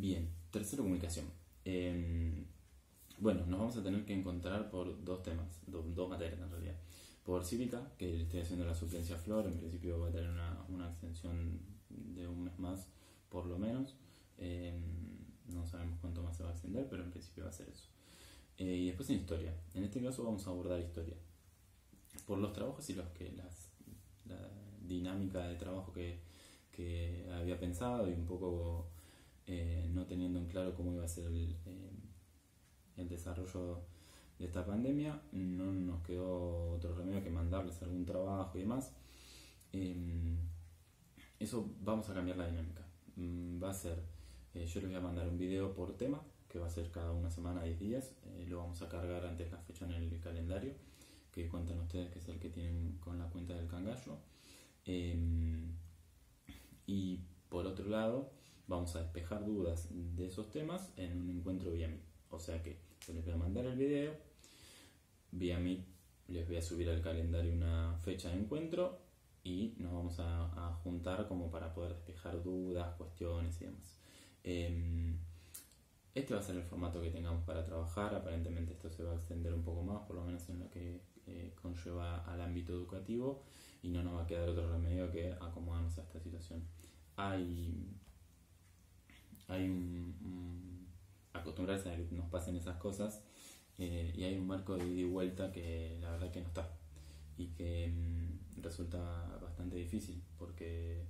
Bien, tercero, comunicación. Bueno, nos vamos a tener que encontrar por dos temas, dos materias en realidad. Por cívica, que le estoy haciendo la suplencia a Flor, en principio va a tener una extensión de un mes más por lo menos. No sabemos cuánto más se va a extender, pero en principio va a ser eso. Y después en historia. En este caso vamos a abordar historia. Por los trabajos y la dinámica de trabajo que había pensado y un poco no teniendo en claro cómo iba a ser el desarrollo de esta pandemia, no nos quedó otro remedio que mandarles algún trabajo y demás. Eso vamos a cambiar la dinámica. Va a ser, yo les voy a mandar un video por tema, que va a ser cada una semana 10 días. Lo vamos a cargar antes de la fecha en el calendario, que cuentan ustedes que es el que tienen con la cuenta del Cangallo. Y por otro lado, vamos a despejar dudas de esos temas en un encuentro vía Meet. O sea que yo les voy a mandar el video, vía Meet les voy a subir al calendario una fecha de encuentro y nos vamos a juntar como para poder despejar dudas, cuestiones y demás. Este va a ser el formato que tengamos para trabajar. Aparentemente esto se va a extender un poco más, por lo menos en lo que conlleva al ámbito educativo, y no nos va a quedar otro remedio que acomodarnos a esta situación. Hay acostumbrarse a que nos pasen esas cosas, y hay un marco de ida y vuelta que la verdad que no está, y que resulta bastante difícil, porque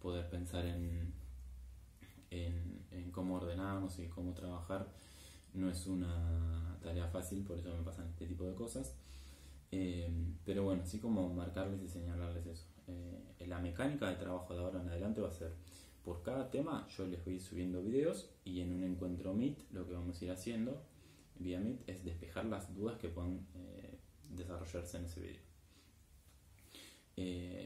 poder pensar en cómo ordenarnos y cómo trabajar no es una tarea fácil, por eso me pasan este tipo de cosas. Pero bueno, así como marcarles y señalarles eso. La mecánica de trabajo de ahora en adelante va a ser, por cada tema yo les voy subiendo videos, y en un encuentro Meet lo que vamos a ir haciendo vía Meet es despejar las dudas que puedan desarrollarse en ese video.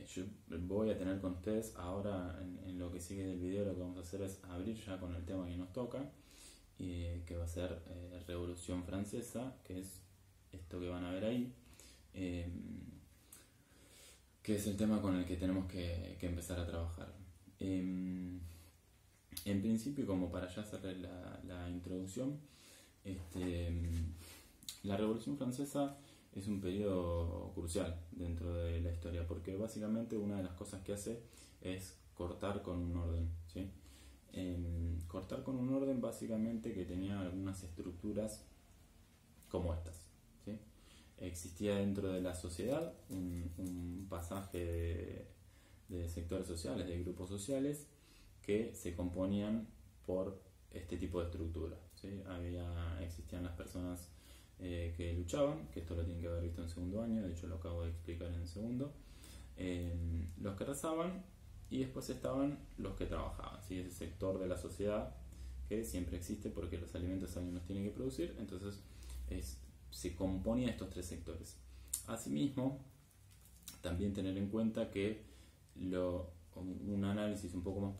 Yo voy a tener con ustedes ahora en lo que sigue del video. Lo que vamos a hacer es abrir ya con el tema que nos toca, que va a ser Revolución Francesa, que es esto que van a ver ahí, que es el tema con el que tenemos que empezar a trabajar. En principio, como para ya hacer la introducción, la Revolución Francesa es un periodo crucial dentro de la historia, porque básicamente una de las cosas que hace es cortar con un orden, ¿sí? Cortar con un orden básicamente que tenía algunas estructuras como estas, ¿sí? Existía dentro de la sociedad un pasaje de sectores sociales, de grupos sociales, que se componían por este tipo de estructura, ¿sí? Existían las personas que luchaban, que esto lo tienen que haber visto en segundo año, de hecho lo acabo de explicar en segundo, los que rezaban, y después estaban los que trabajaban, ¿sí? Ese sector de la sociedad que siempre existe porque los alimentos alguien los tiene que producir, entonces se componía de estos tres sectores. Asimismo, también tener en cuenta que un análisis un poco más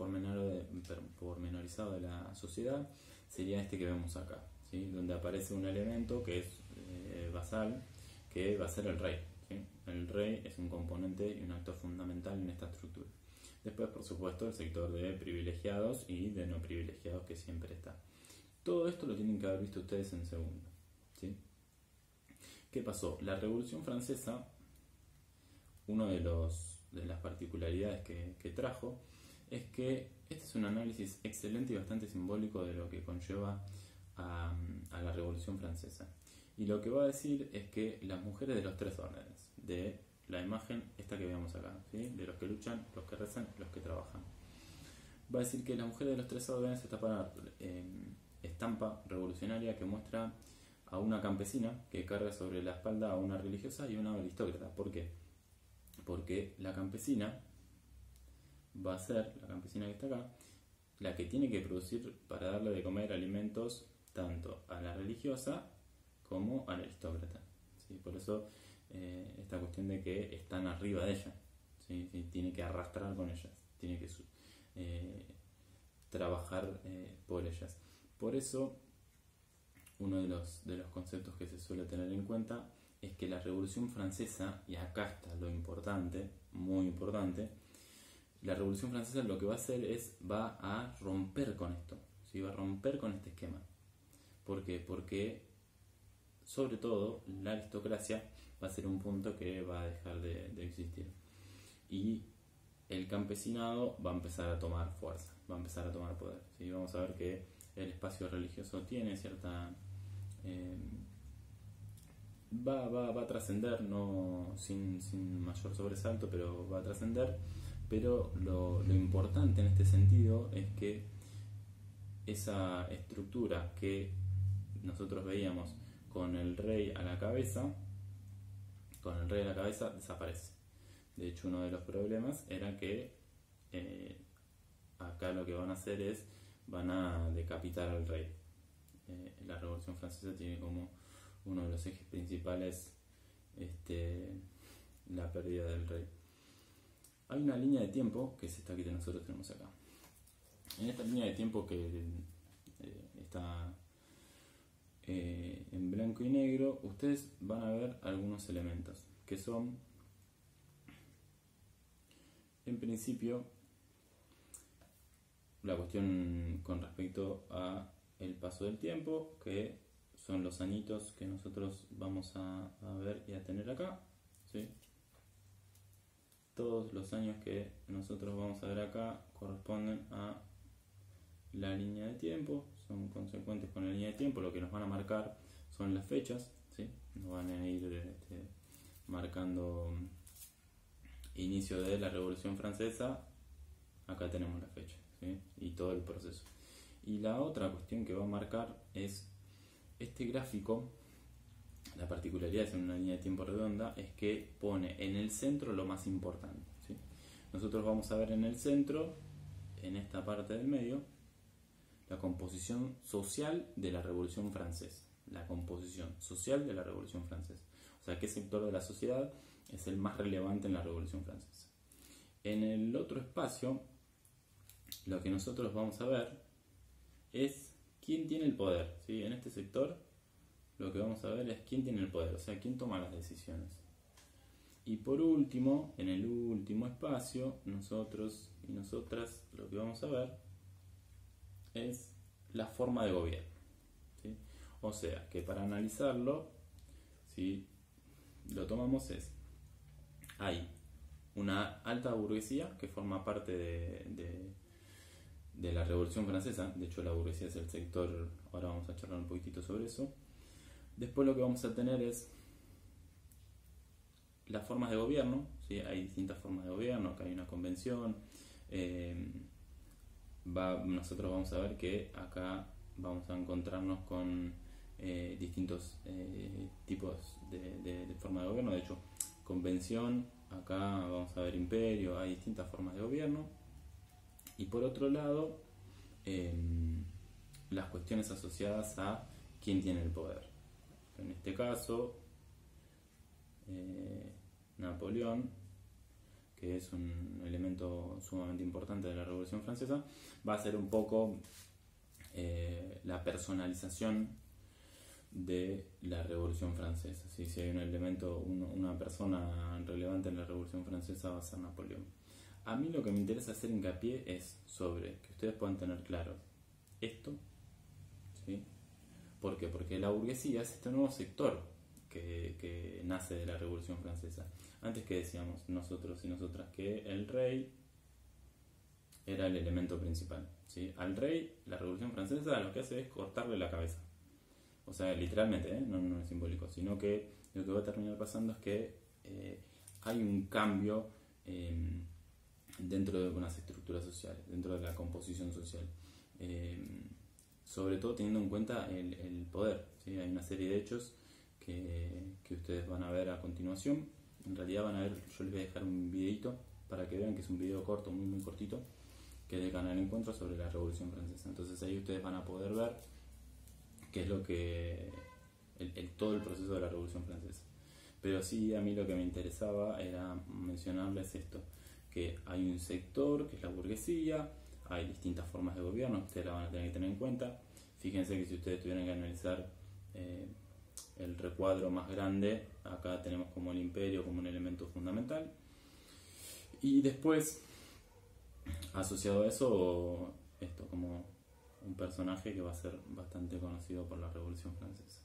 pormenorizado de la sociedad sería este que vemos acá, ¿sí? Donde aparece un elemento que es basal, que va a ser el rey, ¿sí? El rey es un componente y un actor fundamental en esta estructura. Después, por supuesto, el sector de privilegiados y de no privilegiados, que siempre está. Todo esto lo tienen que haber visto ustedes en segundo, ¿sí? ¿Qué pasó? La Revolución Francesa, una de las particularidades que trajo es que este es un análisis excelente y bastante simbólico de lo que conlleva a la Revolución Francesa. Y lo que va a decir es que las mujeres de los tres órdenes, de la imagen esta que vemos acá, ¿sí? De los que luchan, los que rezan, los que trabajan, va a decir que las mujeres de los tres órdenes está para estampa revolucionaria que muestra a una campesina que carga sobre la espalda a una religiosa y una aristócrata. ¿Por qué? Porque la campesina va a ser, la campesina que está acá, la que tiene que producir para darle de comer alimentos tanto a la religiosa como al aristócrata, ¿sí? Por eso esta cuestión de que están arriba de ella, ¿sí? Tiene que arrastrar con ellas, tiene que trabajar por ellas. Por eso uno de los conceptos que se suele tener en cuenta es que la Revolución Francesa, y acá está lo importante, muy importante, la Revolución Francesa lo que va a hacer es va a romper con esto, ¿sí? ¿sí? Va a romper con este esquema. ¿Por qué? Porque, sobre todo, la aristocracia va a ser un punto que va a dejar de existir. Y el campesinado va a empezar a tomar fuerza, va a empezar a tomar poder, ¿sí? Vamos a ver que el espacio religioso tiene cierta... va a trascender, no sin mayor sobresalto, pero va a trascender. Pero lo importante en este sentido es que esa estructura que nosotros veíamos con el rey a la cabeza, desaparece. De hecho, uno de los problemas era que acá lo que van a hacer es, van a decapitar al rey. La Revolución Francesa tiene como uno de los ejes principales la pérdida del rey. Hay una línea de tiempo, que es esta que nosotros tenemos acá. En esta línea de tiempo que está en blanco y negro, ustedes van a ver algunos elementos, que son, en principio, la cuestión con respecto a el paso del tiempo, que son los añitos que nosotros vamos a ver y a tener acá, ¿sí? Todos los años que nosotros vamos a ver acá corresponden a la línea de tiempo, son consecuentes con la línea de tiempo. Lo que nos van a marcar son las fechas, ¿sí? Nos van a ir marcando inicio de la Revolución Francesa, acá tenemos la fecha, ¿sí? Y todo el proceso. Y la otra cuestión que va a marcar es este gráfico. La particularidad de una línea de tiempo redonda es que pone en el centro lo más importante, ¿sí? Nosotros vamos a ver en el centro, en esta parte del medio, la composición social de la Revolución Francesa. La composición social de la Revolución Francesa. O sea, qué sector de la sociedad es el más relevante en la Revolución Francesa. En el otro espacio, lo que nosotros vamos a ver es quién tiene el poder, ¿sí? En este sector lo que vamos a ver es quién tiene el poder, o sea, quién toma las decisiones. Y por último, en el último espacio, nosotros y nosotras lo que vamos a ver es la forma de gobierno, ¿sí? O sea, que para analizarlo, si lo tomamos hay una alta burguesía que forma parte de la Revolución Francesa. De hecho, la burguesía es el sector, ahora vamos a charlar un poquitito sobre eso. Después lo que vamos a tener es las formas de gobierno, ¿sí? Hay distintas formas de gobierno, acá hay una convención. Nosotros vamos a ver que acá vamos a encontrarnos con distintos tipos de forma de gobierno. De hecho, convención, acá vamos a ver imperio, hay distintas formas de gobierno. Y por otro lado, las cuestiones asociadas a quién tiene el poder. En este caso, Napoleón, que es un elemento sumamente importante de la Revolución Francesa, va a ser un poco la personalización de la Revolución Francesa, ¿sí? Si hay un elemento, una persona relevante en la Revolución Francesa, va a ser Napoleón. A mí lo que me interesa hacer hincapié es sobre que ustedes puedan tener claro esto, ¿sí? ¿Por qué? Porque la burguesía es este nuevo sector que nace de la Revolución Francesa. Antes, que decíamos nosotros y nosotras, que el rey era el elemento principal, ¿sí? Al rey, la Revolución Francesa lo que hace es cortarle la cabeza. O sea, literalmente, no es simbólico, sino que lo que va a terminar pasando es que hay un cambio dentro de unas estructuras sociales, dentro de la composición social. Sobre todo teniendo en cuenta el poder, ¿sí? Hay una serie de hechos que ustedes van a ver a continuación. En realidad van a ver, yo les voy a dejar un videito para que vean que es un video corto, muy cortito, que es del canal Encuentro sobre la Revolución Francesa. Entonces ahí ustedes van a poder ver qué es lo que todo el proceso de la Revolución Francesa. Pero sí, a mí lo que me interesaba era mencionarles esto, que hay un sector que es la burguesía, hay distintas formas de gobierno, ustedes la van a tener que tener en cuenta. Fíjense que si ustedes tuvieran que analizar el recuadro más grande, acá tenemos como el imperio como un elemento fundamental. Y después, asociado a eso, esto como un personaje que va a ser bastante conocido por la Revolución Francesa.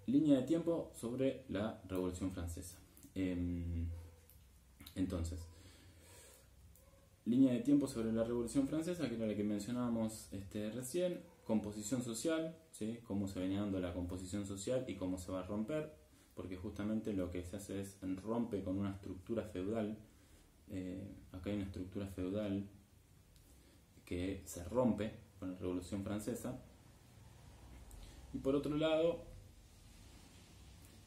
Línea de tiempo sobre la Revolución Francesa. Entonces, línea de tiempo sobre la Revolución Francesa, que era la que mencionábamos recién. Composición social, ¿sí? Cómo se venía dando la composición social y cómo se va a romper, porque justamente lo que se hace es rompe con una estructura feudal. Acá hay una estructura feudal que se rompe con la Revolución Francesa. Y por otro lado,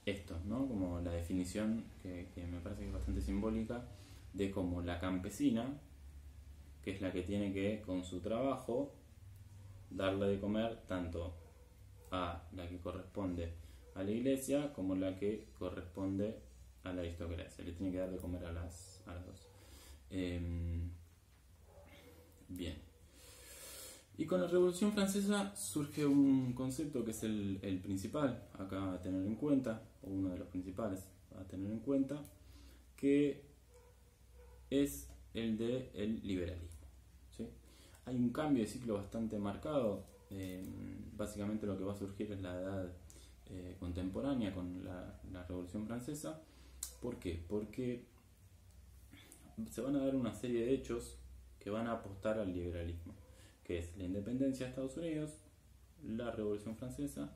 esto, ¿no? Como la definición que me parece que es bastante simbólica de cómo la campesina, que es la que tiene que con su trabajo darle de comer tanto a la que corresponde a la iglesia como la que corresponde a la aristocracia. Le tiene que dar de comer a las dos. Bien. Y con la Revolución Francesa surge un concepto que es el principal acá a tener en cuenta, o uno de los principales a tener en cuenta, que es el del liberalismo, ¿sí? Hay un cambio de ciclo bastante marcado. Básicamente lo que va a surgir es la edad contemporánea con la Revolución Francesa. ¿Por qué? Porque se van a dar una serie de hechos que van a apostar al liberalismo, que es la independencia de Estados Unidos, la Revolución Francesa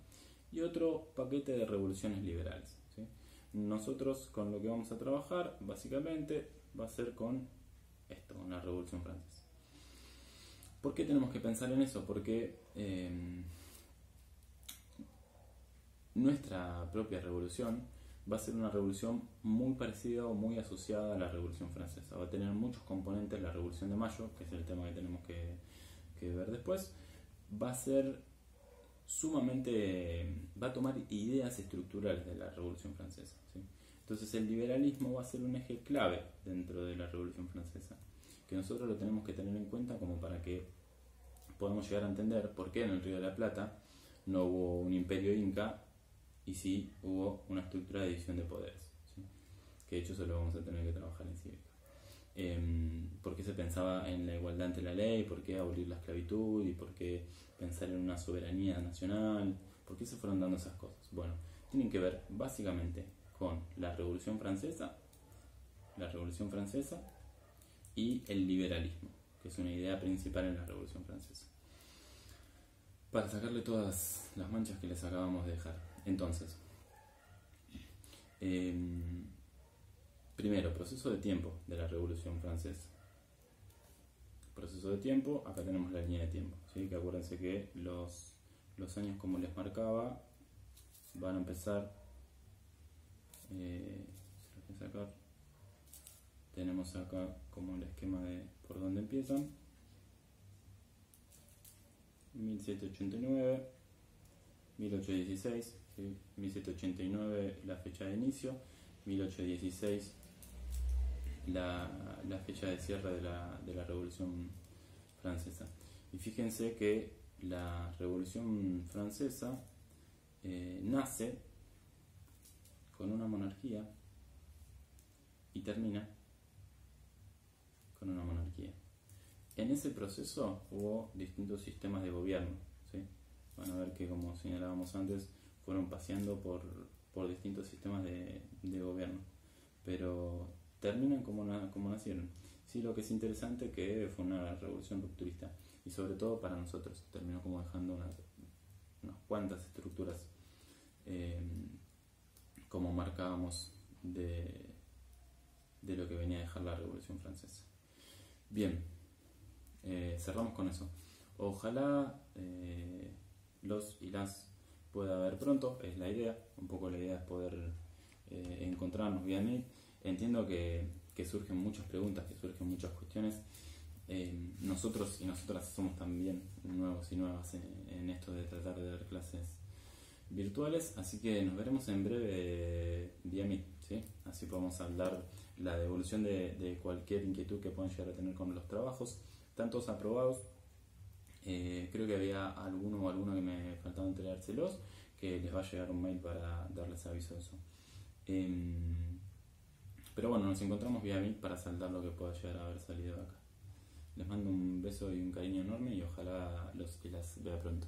y otro paquete de revoluciones liberales, ¿sí? Nosotros con lo que vamos a trabajar básicamente va a ser con esto, con la Revolución Francesa. ¿Por qué tenemos que pensar en eso? Porque nuestra propia revolución va a ser una revolución muy parecida o muy asociada a la Revolución Francesa. Va a tener muchos componentes. La Revolución de Mayo, que es el tema que tenemos que ver después, va a ser sumamente, va a tomar ideas estructurales de la Revolución Francesa, ¿sí? Entonces el liberalismo va a ser un eje clave dentro de la Revolución Francesa, que nosotros lo tenemos que tener en cuenta como para que podamos llegar a entender por qué en el Río de la Plata no hubo un imperio inca y sí hubo una estructura de división de poderes, ¿sí? Que de hecho eso lo vamos a tener que trabajar en cívica. ¿Por qué se pensaba en la igualdad ante la ley? ¿Por qué abolir la esclavitud? ¿Y por qué pensar en una soberanía nacional? ¿Por qué se fueron dando esas cosas? Bueno, tienen que ver básicamente con la Revolución Francesa y el liberalismo, que es una idea principal en la Revolución Francesa, para sacarle todas las manchas que les acabamos de dejar. Entonces, primero, proceso de tiempo de la Revolución Francesa. Proceso de tiempo, acá tenemos la línea de tiempo, ¿sí? Que acuérdense que los años, como les marcaba, van a empezar, sacar, tenemos acá como el esquema de por dónde empiezan. 1789, 1816, ¿sí? 1789 la fecha de inicio, 1816 la fecha de cierre de la Revolución Francesa. Y fíjense que la Revolución Francesa nace con una monarquía y termina con una monarquía. En ese proceso hubo distintos sistemas de gobierno, ¿sí? Van a ver que, como señalábamos antes, fueron paseando por distintos sistemas de gobierno, pero terminan como nacieron. Sí, lo que es interesante es que fue una revolución rupturista, y sobre todo para nosotros terminó como dejando unas cuantas estructuras, como marcábamos de lo que venía a dejar la Revolución Francesa. Bien, cerramos con eso. Ojalá los y las pueda ver pronto, es la idea. Un poco la idea es poder encontrarnos vía Meet. Entiendo que surgen muchas preguntas, que surgen muchas cuestiones. Nosotros y nosotras somos también nuevos y nuevas en esto de tratar de dar clases virtuales, así que nos veremos en breve vía Meet, ¿sí? Así podemos hablar la devolución de cualquier inquietud que puedan llegar a tener con los trabajos. Están todos aprobados. Creo que había alguno o alguna que me faltaba entregárselos, que les va a llegar un mail para darles aviso de eso. Pero bueno, nos encontramos vía Meet para saldar lo que pueda llegar a haber salido de acá. Les mando un beso y un cariño enorme y ojalá y las vea pronto.